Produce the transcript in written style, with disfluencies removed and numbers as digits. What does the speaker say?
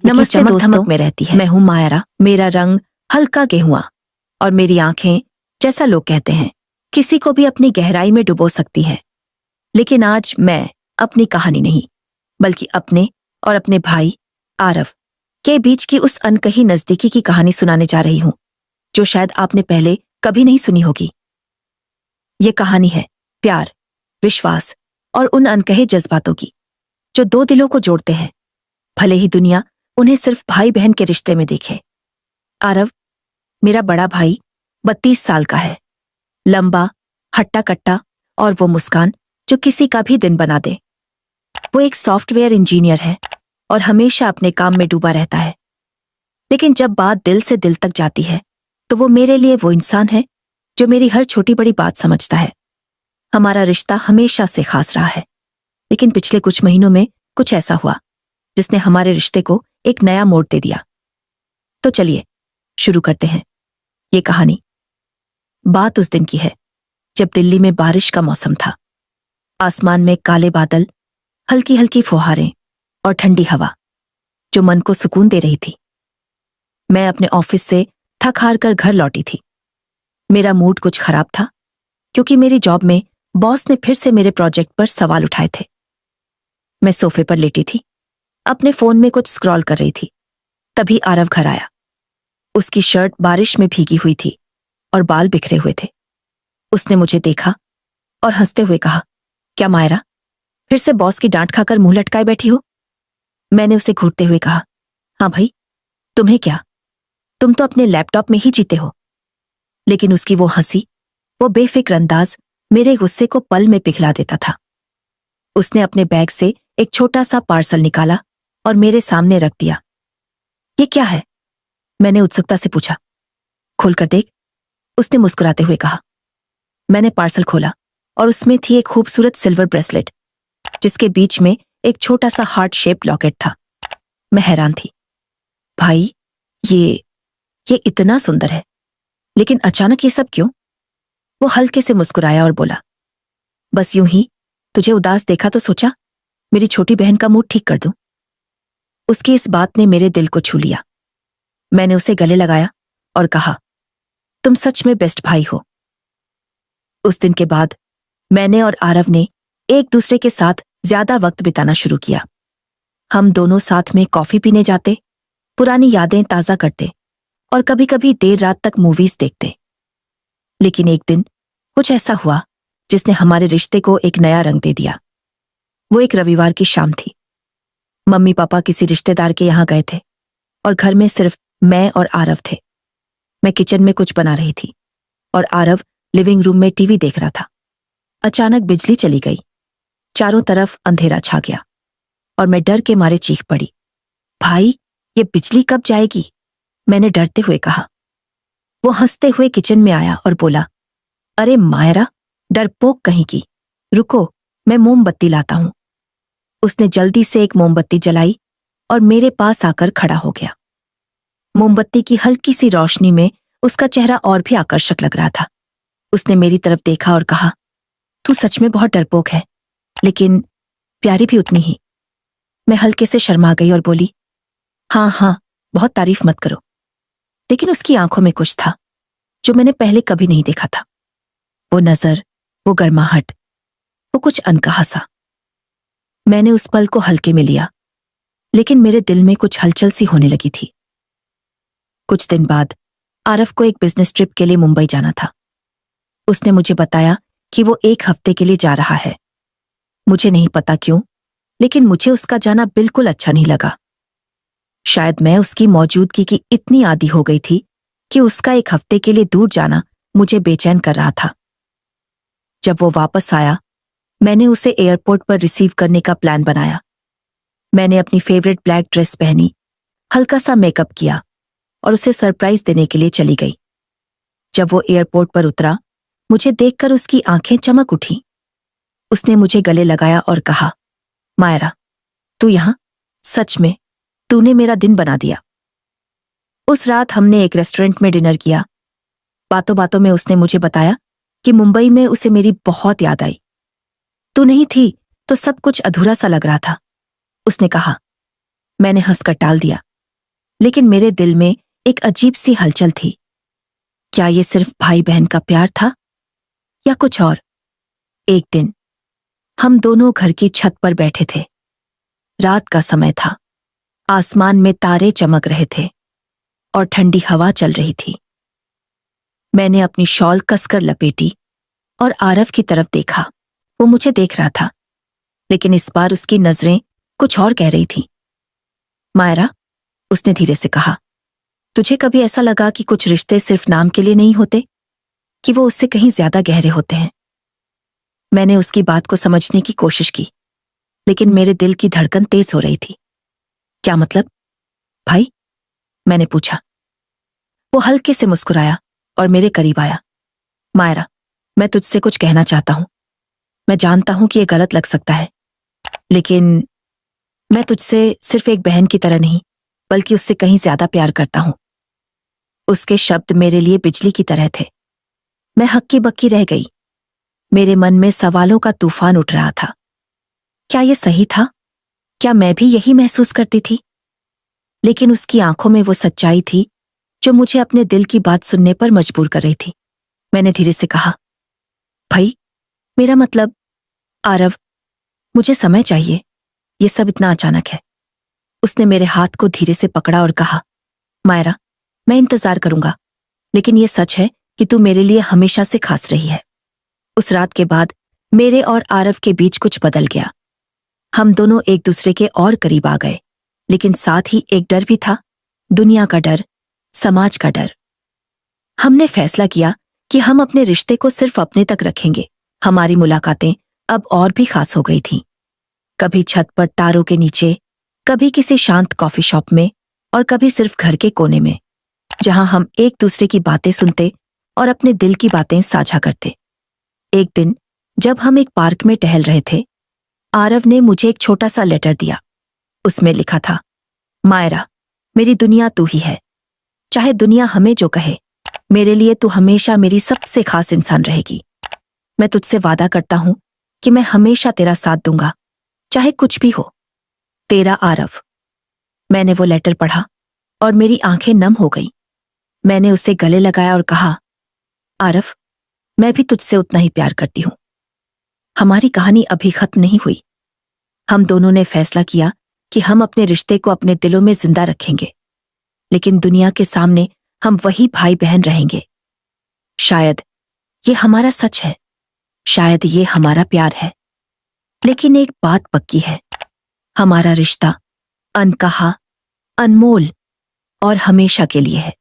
नमस्ते चमक दोस्तों, धमक में रहती है। मैं हूँ मायरा। मेरा रंग हल्का गेहुआ और मेरी आंखें, जैसा लोग कहते हैं, किसी को भी अपनी गहराई में डुबो सकती हैं। लेकिन आज मैं अपनी कहानी नहीं, बल्कि अपने और अपने भाई आरव के बीच की उस अनकही नजदीकी की कहानी सुनाने जा रही हूं, जो शायद आपने पहले कभी नहीं सुनी होगी। ये कहानी है प्यार, विश्वास और उन अनकहे जज्बातों की, जो दो दिलों को जोड़ते हैं, भले ही दुनिया उन्हें सिर्फ भाई बहन के रिश्ते में देखे। आरव, मेरा बड़ा भाई, 32 साल का है। लंबा, हट्टा कट्टा और वो मुस्कान जो किसी का भी दिन बना दे। वो एक सॉफ्टवेयर इंजीनियर है और हमेशा अपने काम में डूबा रहता है। लेकिन जब बात दिल से दिल तक जाती है, तो वो मेरे लिए वो इंसान है जो मेरी हर छोटी बड़ी बात समझता है। हमारा रिश्ता हमेशा से खास रहा है, लेकिन पिछले कुछ महीनों में कुछ ऐसा हुआ जिसने हमारे रिश्ते को एक नया मोड़ दे दिया। तो चलिए शुरू करते हैं ये कहानी। बात उस दिन की है जब दिल्ली में बारिश का मौसम था। आसमान में काले बादल, हल्की हल्की फुहारें और ठंडी हवा जो मन को सुकून दे रही थी। मैं अपने ऑफिस से थक हार कर घर लौटी थी। मेरा मूड कुछ खराब था, क्योंकि मेरी जॉब में बॉस ने फिर से मेरे प्रोजेक्ट पर सवाल उठाए थे। मैं सोफे पर लेटी थी, अपने फोन में कुछ स्क्रॉल कर रही थी। तभी आरव घर आया। उसकी शर्ट बारिश में भीगी हुई थी और बाल बिखरे हुए थे। उसने मुझे देखा और हंसते हुए कहा, क्या मायरा, फिर से बॉस की डांट खाकर मुंह लटकाए बैठी हो? मैंने उसे घूरते हुए कहा, हाँ भाई, तुम्हें क्या, तुम तो अपने लैपटॉप में ही जीते हो। लेकिन उसकी वो हंसी, वो बेफिक्र अंदाज मेरे गुस्से को पल में पिघला देता था। उसने अपने बैग से एक छोटा सा पार्सल निकाला और मेरे सामने रख दिया। ये क्या है? मैंने उत्सुकता से पूछा। खोलकर देख, उसने मुस्कुराते हुए कहा। मैंने पार्सल खोला और उसमें थी एक खूबसूरत सिल्वर ब्रेसलेट, जिसके बीच में एक छोटा सा हार्ट शेप लॉकेट था। मैं हैरान थी। भाई, ये इतना सुंदर है, लेकिन अचानक ये सब क्यों? वो हल्के से मुस्कुराया और बोला, बस यूं ही तुझे उदास देखा तो सोचा मेरी छोटी बहन का मूड ठीक कर दूं। उसकी इस बात ने मेरे दिल को छू लिया। मैंने उसे गले लगाया और कहा, तुम सच में बेस्ट भाई हो। उस दिन के बाद मैंने और आरव ने एक दूसरे के साथ ज्यादा वक्त बिताना शुरू किया। हम दोनों साथ में कॉफी पीने जाते, पुरानी यादें ताजा करते और कभी कभी देर रात तक मूवीज देखते। लेकिन एक दिन कुछ ऐसा हुआ जिसने हमारे रिश्ते को एक नया रंग दे दिया। वो एक रविवार की शाम थी। मम्मी पापा किसी रिश्तेदार के यहां गए थे और घर में सिर्फ मैं और आरव थे। मैं किचन में कुछ बना रही थी और आरव लिविंग रूम में टीवी देख रहा था। अचानक बिजली चली गई। चारों तरफ अंधेरा छा गया और मैं डर के मारे चीख पड़ी। भाई, ये बिजली कब जाएगी? मैंने डरते हुए कहा। वो हंसते हुए किचन में आया और बोला, अरे मायरा, डरपोक कहीं की, रुको, मैं मोमबत्ती लाता हूं। उसने जल्दी से एक मोमबत्ती जलाई और मेरे पास आकर खड़ा हो गया। मोमबत्ती की हल्की सी रोशनी में उसका चेहरा और भी आकर्षक लग रहा था। उसने मेरी तरफ देखा और कहा, तू सच में बहुत डरपोक है, लेकिन प्यारी भी उतनी ही। मैं हल्के से शर्मा गई और बोली, हाँ हाँ, बहुत तारीफ मत करो। लेकिन उसकी आंखों में कुछ था जो मैंने पहले कभी नहीं देखा था। वो नजर, वो गर्माहट, वो कुछ अनकहा सा। मैंने उस पल को हल्के में लिया, लेकिन मेरे दिल में कुछ हलचल सी होने लगी थी। कुछ दिन बाद आरव को एक बिजनेस ट्रिप के लिए मुंबई जाना था। उसने मुझे बताया कि वो 1 हफ्ते के लिए जा रहा है। मुझे नहीं पता क्यों, लेकिन मुझे उसका जाना बिल्कुल अच्छा नहीं लगा। शायद मैं उसकी मौजूदगी की इतनी आदी हो गई थी कि उसका 1 हफ्ते के लिए दूर जाना मुझे बेचैन कर रहा था। जब वो वापस आया, मैंने उसे एयरपोर्ट पर रिसीव करने का प्लान बनाया। मैंने अपनी फेवरेट ब्लैक ड्रेस पहनी, हल्का सा मेकअप किया और उसे सरप्राइज देने के लिए चली गई। जब वो एयरपोर्ट पर उतरा, मुझे देखकर उसकी आंखें चमक उठीं। उसने मुझे गले लगाया और कहा, मायरा, तू यहां? सच में तूने मेरा दिन बना दिया। उस रात हमने एक रेस्टोरेंट में डिनर किया। बातों बातों में उसने मुझे बताया कि मुंबई में उसे मेरी बहुत याद आई। तू नहीं थी तो सब कुछ अधूरा सा लग रहा था, उसने कहा। मैंने हंसकर टाल दिया। लेकिन मेरे दिल में एक अजीब सी हलचल थी। क्या ये सिर्फ भाई बहन का प्यार था या कुछ और? एक दिन हम दोनों घर की छत पर बैठे थे। रात का समय था। आसमान में तारे चमक रहे थे और ठंडी हवा चल रही थी। मैंने अपनी शॉल कसकर लपेटी और आरव की तरफ देखा। वो मुझे देख रहा था, लेकिन इस बार उसकी नजरें कुछ और कह रही थीं। मायरा, उसने धीरे से कहा, तुझे कभी ऐसा लगा कि कुछ रिश्ते सिर्फ नाम के लिए नहीं होते, कि वो उससे कहीं ज्यादा गहरे होते हैं? मैंने उसकी बात को समझने की कोशिश की, लेकिन मेरे दिल की धड़कन तेज हो रही थी। क्या मतलब, भाई? मैंने पूछा। वो हल्के से मुस्कुराया और मेरे करीब आया। मायरा, मैं तुझसे कुछ कहना चाहता हूं। मैं जानता हूं कि यह गलत लग सकता है, लेकिन मैं तुझसे सिर्फ एक बहन की तरह नहीं, बल्कि उससे कहीं ज्यादा प्यार करता हूं। उसके शब्द मेरे लिए बिजली की तरह थे। मैं हक्की बक्की रह गई। मेरे मन में सवालों का तूफान उठ रहा था। क्या यह सही था? क्या मैं भी यही महसूस करती थी? लेकिन उसकी आंखों में वो सच्चाई थी जो मुझे अपने दिल की बात सुनने पर मजबूर कर रही थी। मैंने धीरे से कहा, भाई, मेरा मतलब, आरव, मुझे समय चाहिए। ये सब इतना अचानक है। उसने मेरे हाथ को धीरे से पकड़ा और कहा, मायरा, मैं इंतजार करूंगा, लेकिन ये सच है कि तू मेरे लिए हमेशा से खास रही है। उस रात के बाद मेरे और आरव के बीच कुछ बदल गया। हम दोनों एक दूसरे के और करीब आ गए, लेकिन साथ ही एक डर भी था। दुनिया का डर, समाज का डर। हमने फैसला किया कि हम अपने रिश्ते को सिर्फ अपने तक रखेंगे। हमारी मुलाकातें अब और भी खास हो गई थीं। कभी छत पर तारों के नीचे, कभी किसी शांत कॉफी शॉप में, और कभी सिर्फ घर के कोने में, जहां हम एक दूसरे की बातें सुनते और अपने दिल की बातें साझा करते। एक दिन जब हम एक पार्क में टहल रहे थे, आरव ने मुझे एक छोटा सा लेटर दिया। उसमें लिखा था, मायरा, मेरी दुनिया तू ही है। चाहे दुनिया हमें जो कहे, मेरे लिए तू हमेशा मेरी सबसे खास इंसान रहेगी। मैं तुझसे वादा करता हूं कि मैं हमेशा तेरा साथ दूंगा, चाहे कुछ भी हो। तेरा आरव। मैंने वो लेटर पढ़ा और मेरी आंखें नम हो गईं। मैंने उसे गले लगाया और कहा, आरव, मैं भी तुझसे उतना ही प्यार करती हूं। हमारी कहानी अभी खत्म नहीं हुई। हम दोनों ने फैसला किया कि हम अपने रिश्ते को अपने दिलों में जिंदा रखेंगे, लेकिन दुनिया के सामने हम वही भाई बहन रहेंगे। शायद ये हमारा सच है, शायद ये हमारा प्यार है, लेकिन एक बात पक्की है, हमारा रिश्ता अनकहा, अनमोल और हमेशा के लिए है।